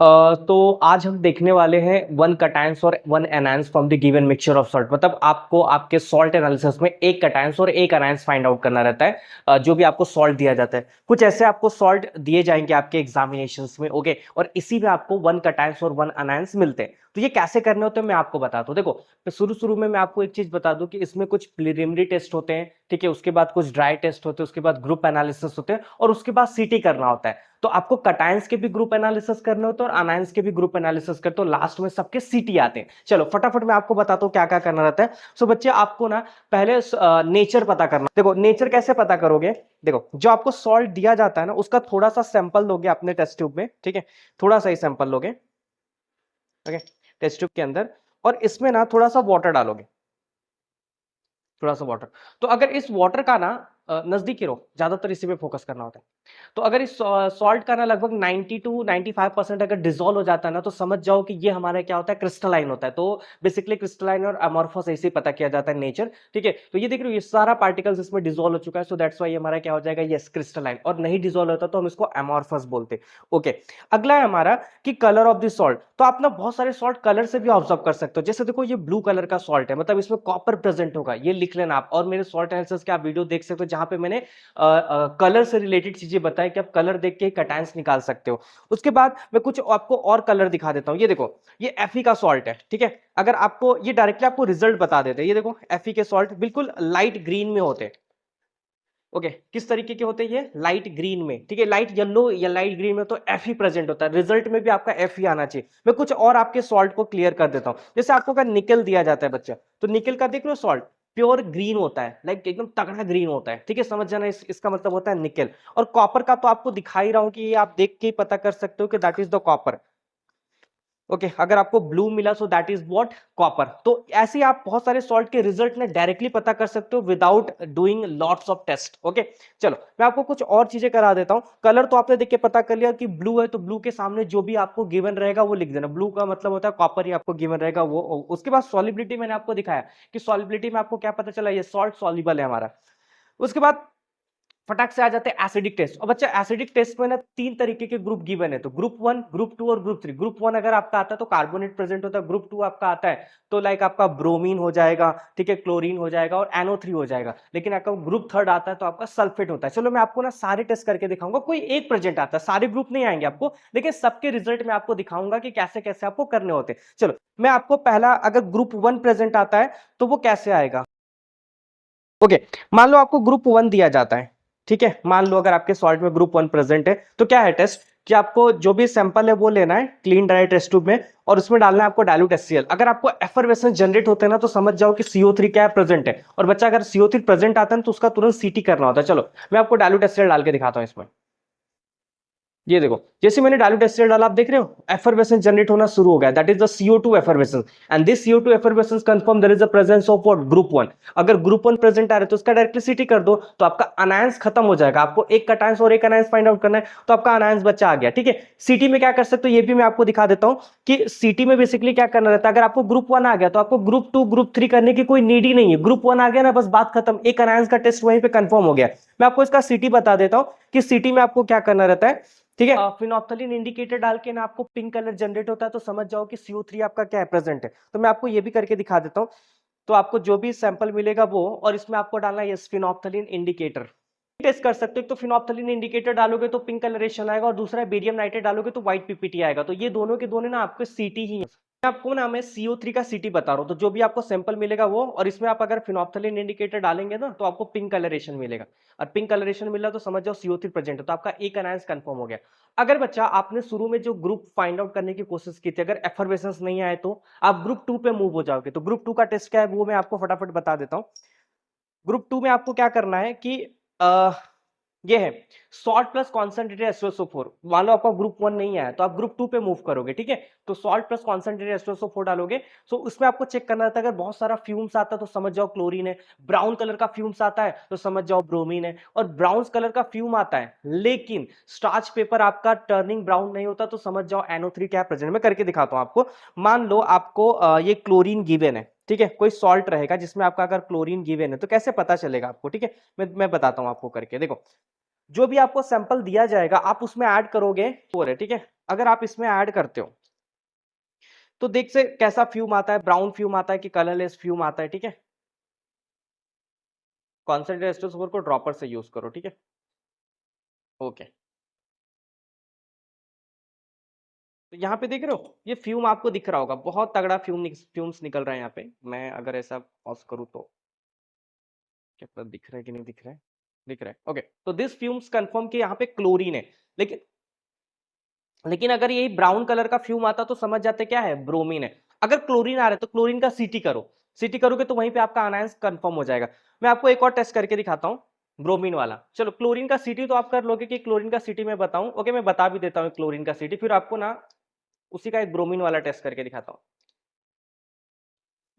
तो आज हम देखने वाले हैं वन कटायंस और one anions from the given mixture of salt. मतलब आपको आपके सॉल्ट एनालिसिस में एक कटायंस और एक एनायंस फाइंड आउट करना रहता है। जो भी आपको सॉल्ट दिया जाता है, कुछ ऐसे आपको सॉल्ट दिए जाएंगे आपके एग्जामिनेशंस में। ओके, और इसी में आपको वन कटायंस और वन एनायंस मिलते हैं। तो ये कैसे करने होते हैं मैं आपको बताता हूँ। देखो, तो शुरू शुरू में मैं आपको एक चीज बता दूं कि इसमें कुछ प्रिलिमिनरी टेस्ट होते हैं, ठीक है, उसके बाद कुछ ड्राई टेस्ट होते हैं, उसके बाद ग्रुप एनालिसिस होते हैं, और उसके बाद सीटी करना होता है। तो आपको कटायंस के भी ग्रुप एनालिसिस करने होते हैं और अनायंस के भी ग्रुप एनालिसिस करते हो, लास्ट में सबके सीटी आते हैं। चलो फटाफट मैं आपको बताता हूँ क्या क्या करना रहता है। सो बच्चे, आपको ना पहले नेचर पता करना। देखो, नेचर कैसे पता करोगे। देखो, जो आपको सॉल्ट दिया जाता है ना, उसका थोड़ा सा सैंपल लोगे अपने टेस्ट ट्यूब में, ठीक है, थोड़ा सा ही सैंपल लोगे, ओके, टेस्ट ट्यूब के अंदर, और इसमें ना थोड़ा सा वाटर डालोगे, थोड़ा सा वाटर। तो अगर इस वाटर का ना नजदीक ही रहो, ज्यादातर इसी पे फोकस करना होता है। तो अगर इस सॉल्ट का ना लगभग 90 टू 95% अगर डिजोल्व हो जाता है ना, तो समझ जाओ कि ये हमारा क्या होता है, क्रिस्टलाइन होता है। तो बेसिकली क्रिस्टलाइन और अमॉर्फस ऐसे ही पता किया जाता है नेचर, ठीक है। तो ये देख रहे हो, ये सारा पार्टिकल्स इसमें डिजोल्व हो चुका है, सो दैट्स व्हाई हमारा क्या हो जाएगा, यस, क्रिस्टलाइन। और नहीं डिजोल्व होता तो हम इसको अमॉर्फस बोलते हैं। ओके, अगला है हमारा कि कलर ऑफ द सॉल्ट। तो आप ना बहुत सारे सॉल्ट कलर से भी ऑब्जर्व कर सकते हो। जैसे देखो, ये ब्लू कलर का सॉल्ट है, मतलब इसमें कॉपर प्रेजेंट होगा, ये लिख लेना आप। और मेरे सॉल्ट एनालिसिस के आप वीडियो देख सकते हो, जहां पे मैंने कलर से रिलेटेड चीजें बताई कि आप कलर देख के कटायंस निकाल सकते हो। उसके बाद मैं कुछ आपको और कलर दिखा देता हूं। ये देखो, ये Fe का सॉल्ट है, ठीक है। अगर आपको ये डायरेक्टली आपको रिजल्ट बता देते हैं। ये देखो, Fe के सॉल्ट बिल्कुल लाइट ग्रीन में होते हैं। ओके, किस तरीके के होते हैं ये, लाइट ग्रीन में, ठीक है। लाइट येलो या लाइट ग्रीन में तो Fe प्रेजेंट होता है, रिजल्ट में भी आपका Fe आना चाहिए। मैं कुछ और आपके सॉल्ट को क्लियर कर देता हूं। जैसे आपको अगर निकल दिया जाता है बच्चा, तो निकल का देख लो सॉल्ट प्योर ग्रीन होता है, लाइक एकदम तगड़ा ग्रीन होता है, ठीक है, समझ जाना, इसका मतलब होता है निकल। और कॉपर का तो आपको दिखा ही रहा हूं कि ये आप देख के ही पता कर सकते हो कि that is the copper. Okay, अगर आपको ब्लू मिला so that is what, copper. तो ऐसे ही आप बहुत सारे सॉल्ट के रिजल्ट ने डायरेक्टली पता कर सकते हो without doing lots of test. Okay, चलो मैं आपको कुछ और चीजें करा देता हूं। कलर तो आपने देख के पता कर लिया कि ब्लू है, तो ब्लू के सामने जो भी आपको गिवन रहेगा वो लिख देना। ब्लू का मतलब होता है कॉपर ही आपको गिवन रहेगा वो। उसके बाद सॉलिबिलिटी मैंने आपको दिखाया कि सॉलिबिलिटी में आपको क्या पता चला, ये सॉल्ट सॉल्युबल है हमारा। उसके बाद फटाक से आ जाते हैं एसिडिक टेस्ट। और बच्चा, एसिडिक टेस्ट में ना तीन तरीके के ग्रुप गिवन है, तो ग्रुप वन, ग्रुप टू और ग्रुप थ्री। ग्रुप वन अगर आपका आता है तो कार्बोनेट प्रेजेंट होता है, ग्रुप टू आपका आता है तो लाइक आपका ब्रोमीन हो जाएगा, ठीक है, क्लोरीन हो जाएगा और NO3 हो जाएगा। लेकिन आपका ग्रुप थर्ड आता है तो आपका सल्फेट होता है। चलो मैं आपको ना सारे टेस्ट करके दिखाऊंगा, कोई एक प्रेजेंट आता है, सारे ग्रुप नहीं आएंगे आपको, लेकिन सबके रिजल्ट में आपको दिखाऊंगा कि कैसे कैसे आपको करने होते हैं। चलो मैं आपको पहला, अगर ग्रुप वन प्रेजेंट आता है तो वो कैसे आएगा। ओके, मान लो आपको ग्रुप वन दिया जाता है, ठीक है। मान लो अगर आपके सॉल्ट में ग्रुप वन प्रेजेंट है, तो क्या है टेस्ट कि आपको जो भी सैंपल है वो लेना है क्लीन ड्राई टेस्ट ट्यूब में, और उसमें डालना है आपको डाइल्यूट HCl। अगर आपको एफरवेसेंस जनरेट होते हैं ना, तो समझ जाओ कि CO3 क्या है, प्रेजेंट है। और बच्चा, अगर CO3 प्रेजेंट आता है तो उसका तुरंत सीटी करना होता है। चलो मैं आपको डाइल्यूट HCl डाल के दिखाता हूं इसमें। ये देखो, जैसे मैंने डाइल्यूट HCl डाला, आप देख रहे हो एफरवेसेंस जनरेट होना शुरू हो गया, that is the CO2 effervescence. And this CO2 effervescence confirm there is the presence of what, group one. अगर ग्रुप वन प्रेजेंट आ रहे तो उसका डायरेक्टली कर दो, तो आपका अनायंस खत्म हो जाएगा। आपको एक कटायंस और एक अनायंस फाइंड आउट करना है, तो आपका अनायंस बच्चा आ गया, ठीक है। सीटी में क्या कर सकते हो ये भी मैं आपको दिखा देता हूं कि सीटी में बेसिकली क्या करना रहता है। अगर आपको ग्रुप वन आ गया तो आपको ग्रुप टू ग्रुप थ्री करने की कोई नीड ही नहीं है। ग्रुप वन आ गया ना, बस बात खत्म, एक अनायंस का टेस्ट वहीं पे कंफर्म हो गया। मैं आपको इसका सीटी बता देता हूं कि सीटी में आपको क्या करना रहता है, ठीक है। फिनोप्थलीन इंडिकेटर डाल के ना आपको पिंक कलर जनरेट होता है, तो समझ जाओ कि CO3 आपका क्या है, प्रेजेंट है। तो मैं आपको ये भी करके दिखा देता हूँ। तो आपको जो भी सैंपल मिलेगा वो, और इसमें आपको डालना है फिनोप्थलीन इंडिकेटर। टेस्ट कर सकते हो, एक तो फिनोप्थलीन इंडिकेटर डालोगे तो पिंक कलरेशन आएगा, और दूसरा बेरियम नाइट्रेट डालोगे तो व्हाइट PPT आएगा। तो ये दोनों के दोनों ना आपके सीटी ही है। मैं आपको ना मैं CO3 का सीटी बता रहा हूँ, तो जो भी आपको सैंपल मिलेगा वो, और इसमें आप अगर फिनोप्थलीन इंडिकेटर डालेंगे ना तो आपको पिंक कलरेशन मिलेगा। और पिंक कलरेशन मिला तो समझ जाओ CO3 प्रेजेंट है, तो आपका एक अनायंस कंफर्म हो गया। अगर बच्चा आपने शुरू में जो ग्रुप फाइंड आउट करने की कोशिश की थी, अगर एफरवेसेंस नहीं आए तो आप ग्रुप टू पे मूव हो जाओगे। तो ग्रुप टू का टेस्ट क्या है वो मैं आपको फटाफट बता देता हूँ। ग्रुप टू में आपको क्या करना है कि आ, ये है सॉल्ट प्लस कॉन्सेंट्रेटेड H2SO4। मान लो आपका ग्रुप वन नहीं आया तो आप ग्रुप टू पे मूव करोगे, ठीक है। तो सॉल्ट प्लस कॉन्सेंट्रेटेड H2SO4 डालोगे। सो उसमें आपको चेक करना था, अगर बहुत सारा फ्यूम्स आता है तो समझ जाओ क्लोरीन है, ब्राउन कलर का फ्यूम्स आता है तो समझ जाओ ब्रोमीन है, और ब्राउन कलर का फ्यूम आता है लेकिन स्टार्च पेपर आपका टर्निंग ब्राउन नहीं होता, तो समझ जाओ NO3 क्या प्रेजेंट। मैं करके दिखाता हूं आपको। मान लो आपको ये क्लोरीन गिवन है, ठीक है, कोई सॉल्ट रहेगा जिसमें आपका अगर क्लोरीन गिवन है, तो कैसे पता चलेगा आपको, ठीक है। मैं बताता हूं आपको करके, देखो। जो भी आपको सैंपल दिया जाएगा आप उसमें ऐड करोगे, है ठीक है। अगर आप इसमें ऐड करते हो तो देख से कैसा फ्यूम आता है, ब्राउन फ्यूम आता है कि कलरलेस फ्यूम आता है, ठीक है। कॉन्सेंट्रेटेड एस्टोसोफोर को ड्रॉपर से यूज करो, ठीक है। ओके, तो यहाँ पे देख रहे हो ये फ्यूम आपको दिख रहा होगा, बहुत तगड़ा फ्यूम्स निकल रहा है यहाँ पे। मैं अगर ऐसा पॉज करूँ तो क्या पता दिख रहा है कि नहीं दिख रहा है, दिख रहा है। ओके, तो दिस फ्यूम्स कंफर्म कि यहाँ पे क्लोरीन है, लेकिन लेकिन अगर ये ब्राउन कलर का फ्यूम आता तो समझ जाते क्या है, ब्रोमीन है। अगर क्लोरीन आ रहा है तो क्लोरीन का सीटी करो, सीटी करोगे तो वहीं पे आपका अनायंस कंफर्म हो जाएगा। मैं आपको एक और टेस्ट करके दिखाता हूँ, ब्रोमीन वाला। चलो क्लोरीन का सीटी तो आप कर लोगे कि क्लोरीन का सीटी मैं बताऊं, ओके मैं बता भी देता हूँ क्लोरीन का सीटी, फिर आपको ना उसी का एक ब्रोमीन वाला टेस्ट करके दिखाता हूँ।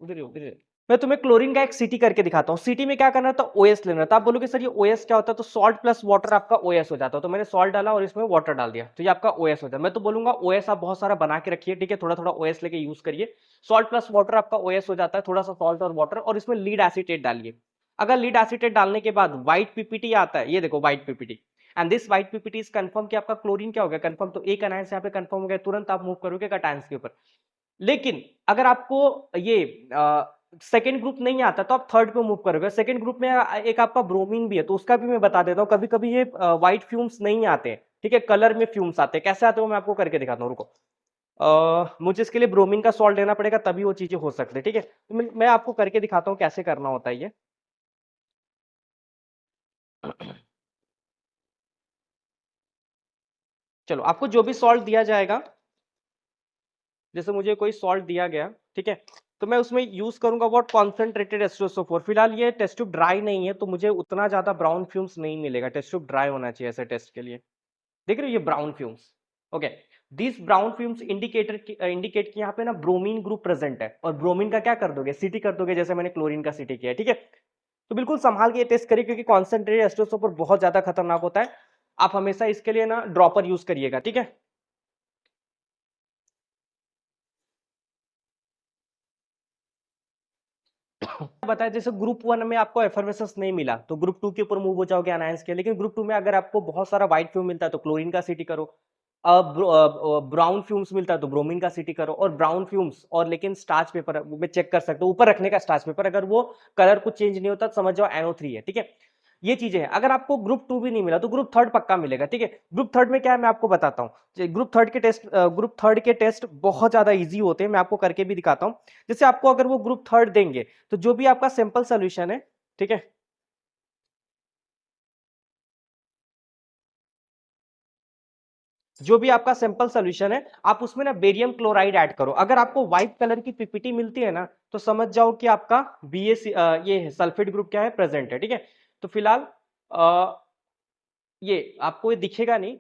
उधर उधर मैं तुम्हें क्लोरीन का एक सीटी करके दिखाता हूँ। सीटी में क्या करना था, ओएस लेना था। आप बोलोगे सर ये ओएस क्या होता है, तो सॉल्ट प्लस वाटर आपका ओएस हो जाता है। तो मैंने सॉल्ट डाला और इसमें वाटर डाल दिया तो ये आपका ओएस हो जाता है। मैं तो बोलूंगा ओएस आप बहुत सारा बना के रखिए, ठीक है, थोड़ा थोड़ा ओएस लेके यूज करिए। सॉल्ट प्लस वाटर आपका ओएस हो जाता है, थोड़ा सा सॉल्ट और वाटर, और इसमें लीड एसीटेट डालिए। अगर लीड एसीटेट डालने के बाद व्हाइट पीपीटी आता है, ये देखो white PPT, and this white PPT is confirm कि आपका क्लोरीन क्या हो गया, कंफर्म। तो एक अनायंस यहाँ पे कंफर्म हो गया, तुरंत आप मूव करोगे कैटायंस के ऊपर। लेकिन अगर आपको ये सेकेंड ग्रुप नहीं आता तो आप थर्ड पे मूव करोगे। सेकेंड ग्रुप में एक आपका ब्रोमीन भी है, तो उसका भी मैं बता देता हूँ। कभी कभी ये व्हाइट फ्यूम्स नहीं आते हैं, ठीक है, कलर में फ्यूम्स आते हैं। कैसे आते हो मैं आपको करके दिखाता हूँ, रुको। मुझे इसके लिए ब्रोमीन का सॉल्ट लेना पड़ेगा, तभी वो चीजें हो सकती है, ठीक है। तो मैं आपको करके दिखाता हूँ कैसे करना होता है ये। चलो, आपको जो भी सॉल्ट दिया जाएगा, जैसे मुझे कोई सॉल्ट दिया गया, ठीक है, तो मैं उसमें यूज करूंगा व्हाट, कॉन्सेंट्रेटेड एस्टोसोफोर। फिलहाल ये टेस्ट ट्यूब ड्राई नहीं है तो मुझे उतना ज्यादा ब्राउन फ्यूम्स नहीं मिलेगा। टेस्ट ट्यूब ड्राई होना चाहिए ऐसे टेस्ट के लिए। देख रहे हो ये brown fumes, okay. This brown fumes indicate कि यहाँ पे ना ब्रोमीन ग्रुप प्रेजेंट है, और ब्रोमीन का क्या कर दोगे, सीटी कर दोगे, जैसे मैंने क्लोरीन का सीटी किया, ठीक है। तो बिल्कुल संभाल के ये टेस्ट करिए, क्योंकि कॉन्सेंट्रेटेड एस्टोसोफोर बहुत ज्यादा खतरनाक होता है। आप हमेशा इसके लिए ना ड्रॉपर यूज करिएगा, ठीक है। बताया जैसे ग्रुप वन में आपको एफर्वेसेंस नहीं मिला तो ग्रुप टू के ऊपर मूव हो जाओगे अनायंस के। लेकिन ग्रुप टू में अगर आपको बहुत सारा व्हाइट फ्यूम मिलता है तो क्लोरीन का सीटी करो। ब्राउन फ्यूम्स मिलता है तो ब्रोमीन का सीटी करो। और ब्राउन फ्यूम्स और लेकिन स्टार्च पेपर में चेक कर सकते हो, ऊपर रखने का स्टार्च पेपर, अगर वो कलर कुछ चेंज नहीं होता तो समझ जाओ NO3 है, ठीक है। ये चीजें हैं। अगर आपको ग्रुप टू भी नहीं मिला तो ग्रुप थर्ड पक्का मिलेगा, ठीक है। ग्रुप थर्ड में क्या है मैं आपको बताता हूँ। ग्रुप थर्ड के टेस्ट बहुत ज्यादा इजी होते हैं, मैं आपको करके भी दिखाता हूँ। जैसे आपको अगर वो ग्रुप थर्ड देंगे तो जो भी आपका सिंपल सोल्यूशन है, ठीक है, जो भी आपका सिंपल सोल्यूशन है आप उसमें ना बेरियम क्लोराइड ऐड करो। अगर आपको व्हाइट कलर की पीपीटी मिलती है ना तो समझ जाओ कि आपका BaC ये सल्फेट ग्रुप क्या है, प्रेजेंट है, ठीक है। तो फिलहाल ये आपको ये दिखेगा नहीं,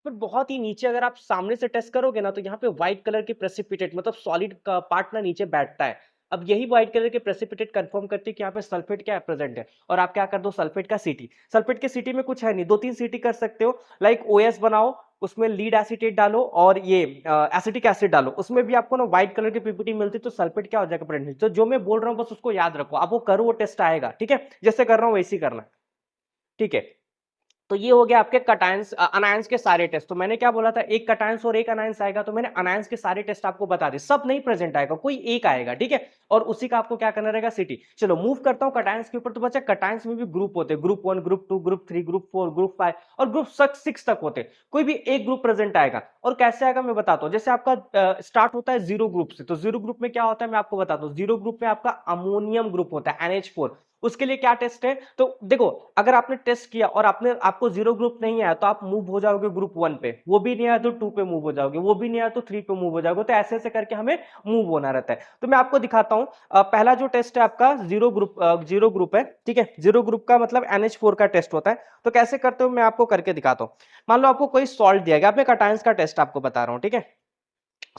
पर बहुत ही नीचे अगर आप सामने से टेस्ट करोगे ना तो यहाँ पे व्हाइट कलर के प्रेसिपिटेट मतलब सॉलिड का पार्ट ना नीचे बैठता है। अब यही व्हाइट कलर के प्रेसिपिटेट कंफर्म करती है कि यहाँ पे सल्फेट क्या है, प्रेजेंट है। और आप क्या कर दो, सल्फेट का सीटी। सल्फेट के सीटी में कुछ है नहीं, 2-3 सीटी कर सकते हो। लाइक OS बनाओ, उसमें लीड एसीटेट डालो और ये एसिटिक एसिड डालो, उसमें भी आपको ना व्हाइट कलर की पीपीटी मिलती तो सल्फेट क्या हो जाएगा, प्रेजेंट। तो जो मैं बोल रहा हूँ बस उसको याद रखो, आप वो करो, वो टेस्ट आएगा, ठीक है। जैसे कर रहा हूँ वैसे ही करना, ठीक है। तो ये हो गया आपके कटायंस अनायंस के सारे टेस्ट। तो मैंने क्या बोला था, एक कटायंस और एक अनायंस आएगा, तो मैंने अनायंस के सारे टेस्ट आपको बता दिए। सब नहीं प्रेजेंट आएगा, कोई एक आएगा, ठीक है। और उसी का आपको क्या करना रहेगा, सिटी। चलो मूव करता हूं कटायंस के ऊपर। तो बच्चा कटायंस में भी ग्रुप होते हैं, group 1, group 2, group 3, group 4, group 5 और ग्रुप 6 तक होते हैं। कोई भी एक ग्रुप प्रेजेंट आएगा। और कैसे आएगा मैं बताता हूँ। जैसे आपका स्टार्ट होता है जीरो ग्रुप से, तो जीरो ग्रुप में क्या होता है मैं आपको बताता हूँ। जीरो ग्रुप में आपका अमोनियम ग्रुप होता है, NH4। उसके लिए क्या टेस्ट है, तो देखो अगर आपने टेस्ट किया और आपको जीरो ग्रुप नहीं आया तो आप मूव हो जाओगे ग्रुप 1 पे, वो भी नहीं आया तो 2 पे मूव हो जाओगे, वो भी नहीं आया तो 3 पे मूव हो जाओगे। तो ऐसे ऐसे करके हमें मूव होना रहता है। तो मैं आपको दिखाता हूं। पहला जो टेस्ट है आपका जीरो ग्रुप है, ठीक है। जीरो ग्रुप का मतलब NH4 का टेस्ट होता है। तो कैसे करते हो मैं आपको करके दिखाता हूं। मान लो आपको कोई सॉल्ट दिया गया, मैं कटायंस का टेस्ट आपको बता रहा हूं, ठीक है।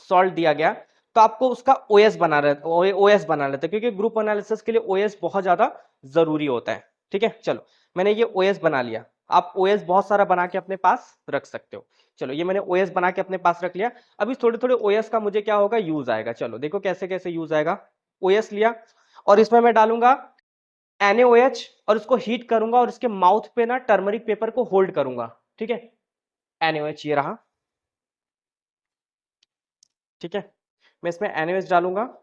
सॉल्ट दिया गया तो आपको उसका OS बना लेते हैं, क्योंकि ग्रुप एनालिसिस के लिए OS बहुत ज्यादा जरूरी होता है, ठीक है। चलो मैंने ये OS बना लिया। आप OS बहुत सारा बना के अपने पास रख सकते हो। चलो ये मैंने OS बना के अपने पास रख लिया। अभी थोड़े थोड़े OS का मुझे क्या होगा, यूज आएगा। चलो देखो कैसे कैसे यूज आएगा। OS लिया और इसमें मैं डालूंगा NaOH और इसको हीट करूंगा और इसके माउथ पे ना टर्मरिक पेपर को होल्ड करूंगा, ठीक है। NaOH ये रहा, ठीक है। मैं इसमें NaOH डालूंगा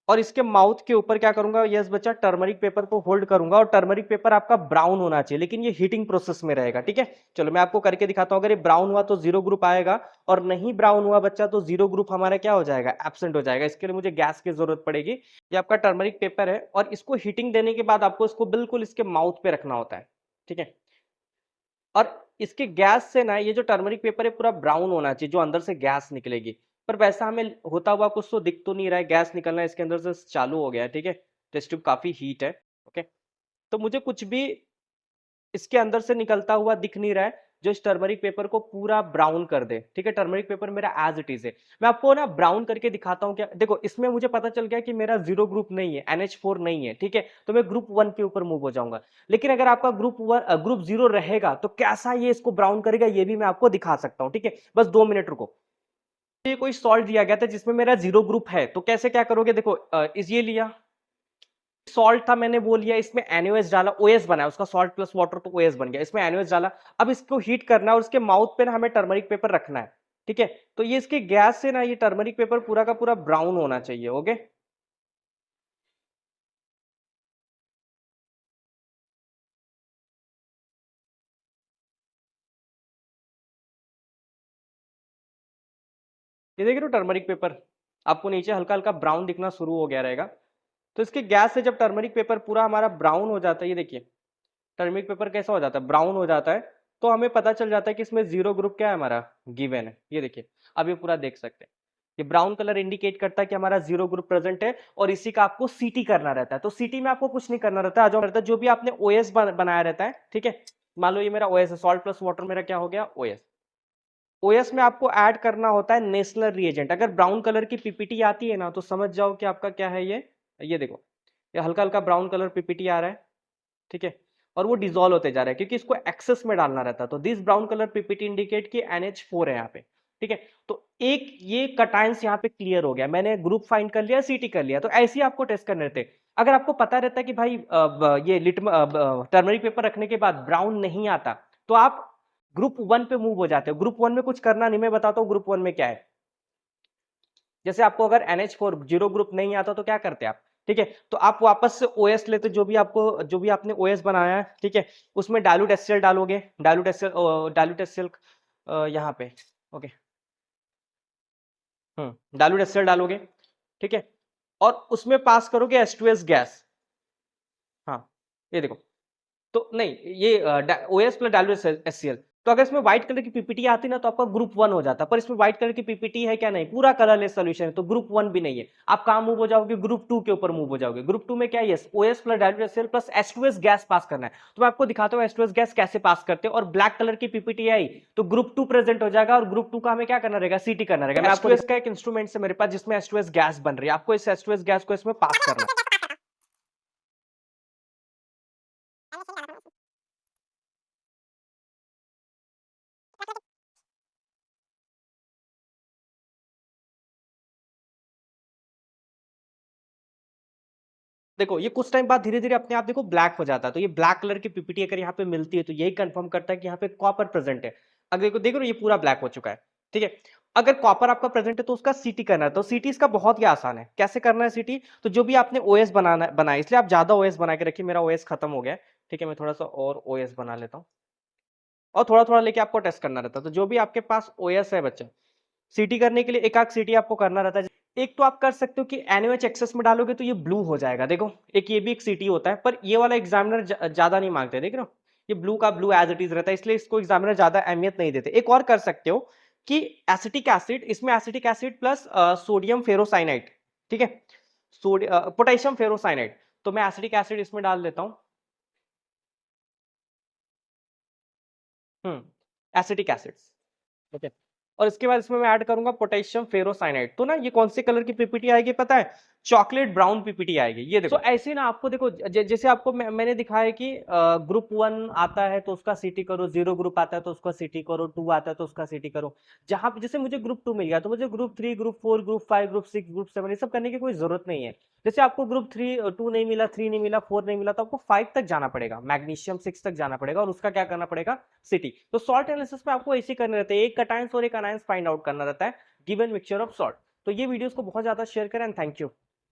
और इसके माउथ के ऊपर क्या करूंगा, यस बच्चा, टर्मरिक पेपर को होल्ड करूंगा और टर्मरिक पेपर आपका ब्राउन होना चाहिए, लेकिन ये हीटिंग प्रोसेस में रहेगा, ठीक है। चलो मैं आपको करके दिखाता हूं। अगर ये ब्राउन हुआ तो जीरो ग्रुप आएगा और नहीं ब्राउन हुआ बच्चा तो जीरो ग्रुप हमारा क्या हो जाएगा, एब्सेंट हो जाएगा। इसके लिए मुझे गैस की जरूरत पड़ेगी। ये आपका टर्मरिक पेपर है और इसको हीटिंग देने के बाद आपको इसको बिल्कुल इसके माउथ पे रखना होता है, ठीक है। और इसके गैस से ना ये जो टर्मरिक पेपर है पूरा ब्राउन होना चाहिए, जो अंदर से गैस निकलेगी। पर वैसा हमें होता हुआ कुछ तो दिख तो नहीं रहा है, गैस निकलना इसके अंदर से चालू हो गया है, ठीक है। टेस्ट ट्यूब काफी हीट है, ओके। तो मुझे कुछ भी इसके अंदर से निकलता हुआ दिख नहीं रहा है जो इस टर्मरिक पेपर को पूरा ब्राउन कर दे, ठीक है। टर्मरिक पेपर मेरा एज इट इज है। मैं आपको ना ब्राउन करके दिखाता हूँ। क्या देखो, इसमें मुझे पता चल गया कि मेरा जीरो ग्रुप नहीं है, NH4 नहीं है, ठीक है। तो मैं ग्रुप 1 के ऊपर मूव हो जाऊंगा। लेकिन अगर आपका ग्रुप 0 रहेगा तो कैसा ये इसको ब्राउन करेगा ये भी मैं आपको दिखा सकता हूँ, ठीक है। बस 2 मिनट रुको। ये कोई सॉल्ट दिया गया था जिसमें मेरा जीरो ग्रुप है, तो कैसे क्या करोगे, देखो इस ये लिया सॉल्ट था, मैंने वो लिया, इसमें NaOH डाला, OS बनाया उसका, सॉल्ट प्लस वाटर तो OS बन गया, इसमें NaOH डाला। अब इसको हीट करना है और उसके माउथ पे ना हमें टर्मरिक पेपर रखना है, ठीक है। तो ये इसके गैस से ना ये टर्मरिक पेपर पूरा का पूरा ब्राउन होना चाहिए, ओके। ये देख रहे हो टर्मरिक पेपर, आपको नीचे हल्का हल्का ब्राउन दिखना शुरू हो गया रहेगा। तो इसके गैस से जब टर्मरिक पेपर पूरा हमारा ब्राउन हो जाता है, ये देखिए टर्मरिक पेपर कैसा हो जाता है, ब्राउन हो जाता है। तो हमें पता चल जाता है कि इसमें जीरो ग्रुप क्या है हमारा, गिवन है। ये देखिए अब ये पूरा देख सकते हैं, ये ब्राउन कलर इंडिकेट करता है कि हमारा जीरो ग्रुप प्रेजेंट है। और इसी का आपको सीटी करना रहता है। तो सीटी में आपको कुछ नहीं करना रहता है, जो भी आपने ओएस बनाया रहता है, ठीक है। मान लो ये मेरा ओएस है, सॉल्ट प्लस वाटर मेरा क्या हो गया, ओएस। ओएस में आपको ऐड करना होता है नेशनल रिएजेंट। अगर ब्राउन कलर की पीपीटी आती है ना तो समझ जाओ कि आपका क्या है ये देखो, ये हल्का हल्का ब्राउन कलर पीपीटी आ रहा है, ठीक है। और वो डिजोल्व होते जा रहा है क्योंकि इसको एक्सेस में डालना रहता है। तो this brown colour PPT indicate कि NH4 है यहाँ पे, ठीक है। तो एक ये कटायंस यहाँ पे क्लियर हो गया, मैंने ग्रुप फाइंड कर लिया, सीटी कर लिया। तो ऐसे ही आपको टेस्ट करने रहते। अगर आपको पता रहता है कि भाई ये टर्मरिक पेपर रखने के बाद ब्राउन नहीं आता तो आप ग्रुप 1 पे मूव हो जाते हो। ग्रुप 1 में कुछ करना नहीं, मैं बताता हूँ ग्रुप 1 में क्या है। जैसे आपको अगर NH4 जीरो ग्रुप नहीं आता तो क्या करते आप, ठीक है। तो आप वापस से OS लेते, जो भी आपने OS बनाया है, ठीक है। उसमें डाइल्यूट HCl डालोगे, डाइल्यूट HCl यहाँ पे, ओके। डाइल्यूट HCl डालोगे, ठीक है। और उसमें पास करोगे H2S गैस। हाँ, ये देखो। तो नहीं, ये OS प्लस डाइल्यूट HCl। तो अगर इसमें व्हाइट कलर की पीपीटी आती ना तो आपका ग्रुप 1 हो जाता। पर इसमें व्हाइट कलर की पीपीटी है क्या, नहीं, पूरा कलरलेस सोल्यूशन है, तो ग्रुप 1 भी नहीं है। आप कहां मूव हो जाओगे, ग्रुप 2 के ऊपर मूव हो जाओगे। ग्रुप 2 में क्या है, yes, OS plus dilute HCl plus H2S gas pass करना है। तो मैं आपको दिखाता हूं H2S गैस कैसे पास करते हैं। और ब्लैक कलर की पीपीटी आई तो ग्रुप 2 प्रेजेंट हो जाएगा और ग्रुप 2 का हमें क्या करना रहेगा, सीटी करना रहेगा। H2S का एक इंस्ट्रूमेंट है मेरे पास जिसमें H2S गैस बन रही है, आपको इस H2S गैस को इसमें पास करना है। देखो ये कुछ टाइम बाद धीरे धीरे अपने आप देखो ब्लैक हो जाता है। तो ये ब्लैक कलर की पीपीटी अगर यहाँ पे मिलती है तो यही कंफर्म करता है कि यहाँ पे कॉपर प्रेजेंट है। अगर देखो ये पूरा ब्लैक हो चुका है, ठीक है। अगर कॉपर आपका प्रेजेंट है तो उसका सीटी करना है। तो सीटी इसका बहुत ही आसान है। कैसे करना है सीटी, तो जो भी आपने ओएस बनाया, इसलिए आप ज्यादा ओएस बना के रखिए। मेरा ओएस खत्म हो गया, ठीक है। मैं थोड़ा सा और ओएस बना लेता हूँ और थोड़ा थोड़ा लेके आपको टेस्ट करना रहता है। तो जो भी आपके पास ओएस है बच्चे, सीटी करने के लिए एक आध सीटी आपको करना रहता है। एक तो आप कर सकते हो कि NaOH एक्सेस में डालोगे तो ये ब्लू हो जाएगा, देखो एक ये भी एक सीटी होता है। पर ये वाला एग्जामिनर ज्यादा नहीं मांगते, देख रहे हो, ये ब्लू का ब्लू एज इट इज रहता है, इसलिए इसको एग्जामिनर ज्यादा अहमियत नहीं देते। एक और कर सकते हो कि एसिटिक एसिड, इसमें acetic acid plus sodium ferrocyanide, ठीक है, पोटेशियम फेरोसाइनाइड। तो मैं एसिटिक एसिड इसमें डाल देता हूँ, एसिटिक एसिड, ठीक है। और इसके बाद इसमें मैं ऐड करूंगा पोटेशियम फेरोसाइनाइड। तो ना ये कौन से कलर की पीपीटी आएगी पता है, चॉकलेट ब्राउन पीपीटी आएगी। ये देखो, तो ऐसे ना आपको देखो जैसे आपको मैंने दिखाया कि ग्रुप 1 आता है तो उसका सिटी करो, 0 ग्रुप आता है तो उसका सिटी करो, 2 आता है तो उसका सिटी करो। जहां पे जैसे मुझे ग्रुप 2 मिल गया तो मुझे group 3, group 4, group 5, group 6, group 7 ये सब करने की कोई जरूरत नहीं है। जैसे आपको ग्रुप 2 नहीं मिला, 3 नहीं मिला, 4 नहीं मिला, तो आपको 5 तक जाना पड़ेगा, मैग्नीशियम 6 तक जाना पड़ेगा और उसका क्या करना पड़ेगा, सिटी। तो सॉल्ट एनालिसिस में आपको ऐसे करने रहते हैं, एक कटायंस और एक अनायंस फाइंड आउट करना रहता है गिवन मिक्सचर ऑफ सॉल्ट। तो ये वीडियोस को बहुत ज्यादा शेयर करें एंड थैंक यू।